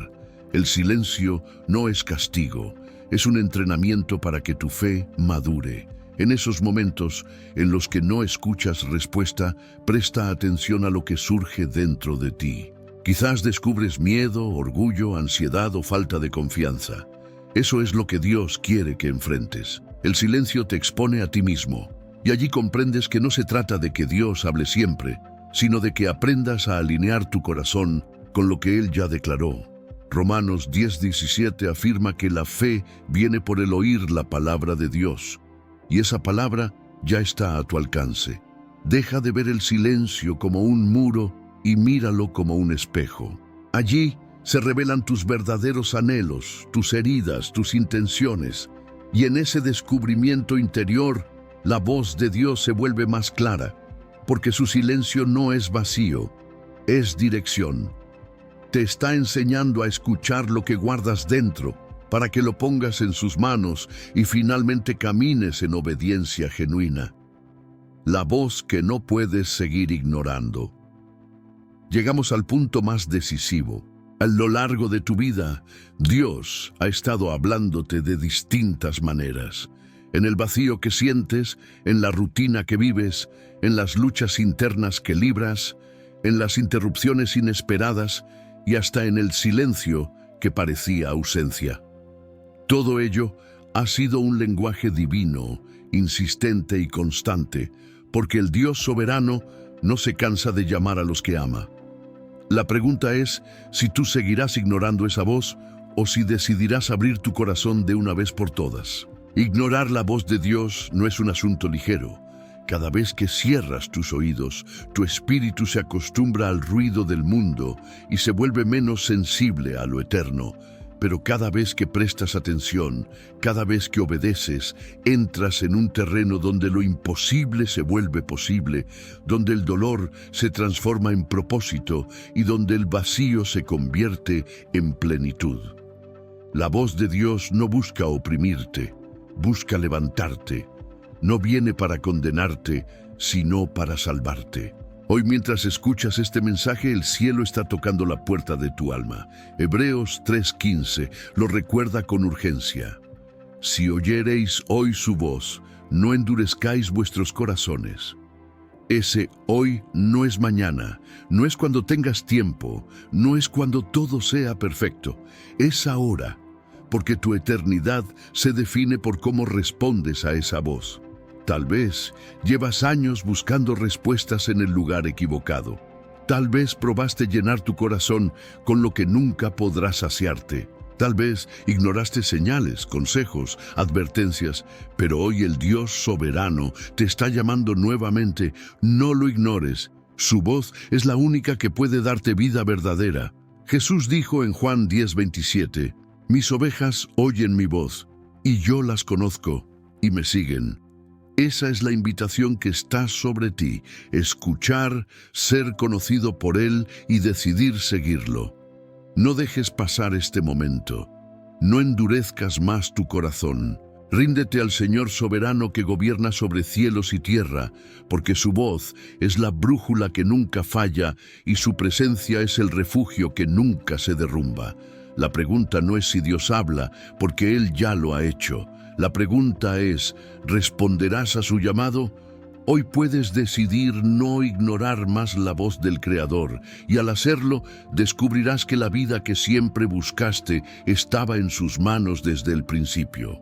El silencio no es castigo, es un entrenamiento para que tu fe madure. En esos momentos en los que no escuchas respuesta, presta atención a lo que surge dentro de ti. Quizás descubres miedo, orgullo, ansiedad o falta de confianza. Eso es lo que Dios quiere que enfrentes. El silencio te expone a ti mismo, y allí comprendes que no se trata de que Dios hable siempre, sino de que aprendas a alinear tu corazón con lo que Él ya declaró. Romanos 10:17 afirma que la fe viene por el oír la palabra de Dios, y esa palabra ya está a tu alcance. Deja de ver el silencio como un muro y míralo como un espejo. Allí se revelan tus verdaderos anhelos, tus heridas, tus intenciones, y en ese descubrimiento interior, la voz de Dios se vuelve más clara, porque su silencio no es vacío, es dirección. Te está enseñando a escuchar lo que guardas dentro, para que lo pongas en sus manos y finalmente camines en obediencia genuina. La voz que no puedes seguir ignorando. Llegamos al punto más decisivo. A lo largo de tu vida, Dios ha estado hablándote de distintas maneras. En el vacío que sientes, en la rutina que vives, en las luchas internas que libras, en las interrupciones inesperadas y hasta en el silencio que parecía ausencia. Todo ello ha sido un lenguaje divino, insistente y constante, porque el Dios soberano no se cansa de llamar a los que ama. La pregunta es si tú seguirás ignorando esa voz o si decidirás abrir tu corazón de una vez por todas. Ignorar la voz de Dios no es un asunto ligero. Cada vez que cierras tus oídos, tu espíritu se acostumbra al ruido del mundo y se vuelve menos sensible a lo eterno. Pero cada vez que prestas atención, cada vez que obedeces, entras en un terreno donde lo imposible se vuelve posible, donde el dolor se transforma en propósito y donde el vacío se convierte en plenitud. La voz de Dios no busca oprimirte, busca levantarte. No viene para condenarte, sino para salvarte. Hoy, mientras escuchas este mensaje, el cielo está tocando la puerta de tu alma. Hebreos 3:15 lo recuerda con urgencia. Si oyereis hoy su voz, no endurezcáis vuestros corazones. Ese hoy no es mañana, no es cuando tengas tiempo, no es cuando todo sea perfecto, es ahora, porque tu eternidad se define por cómo respondes a esa voz. Tal vez llevas años buscando respuestas en el lugar equivocado. Tal vez probaste llenar tu corazón con lo que nunca podrá saciarte. Tal vez ignoraste señales, consejos, advertencias, pero hoy el Dios soberano te está llamando nuevamente. No lo ignores. Su voz es la única que puede darte vida verdadera. Jesús dijo en Juan 10:27, «Mis ovejas oyen mi voz, y yo las conozco, y me siguen». Esa es la invitación que está sobre ti, escuchar, ser conocido por Él y decidir seguirlo. No dejes pasar este momento. No endurezcas más tu corazón. Ríndete al Señor soberano que gobierna sobre cielos y tierra, porque su voz es la brújula que nunca falla y su presencia es el refugio que nunca se derrumba. La pregunta no es si Dios habla, porque Él ya lo ha hecho. La pregunta es, ¿responderás a su llamado? Hoy puedes decidir no ignorar más la voz del Creador, y al hacerlo, descubrirás que la vida que siempre buscaste estaba en sus manos desde el principio.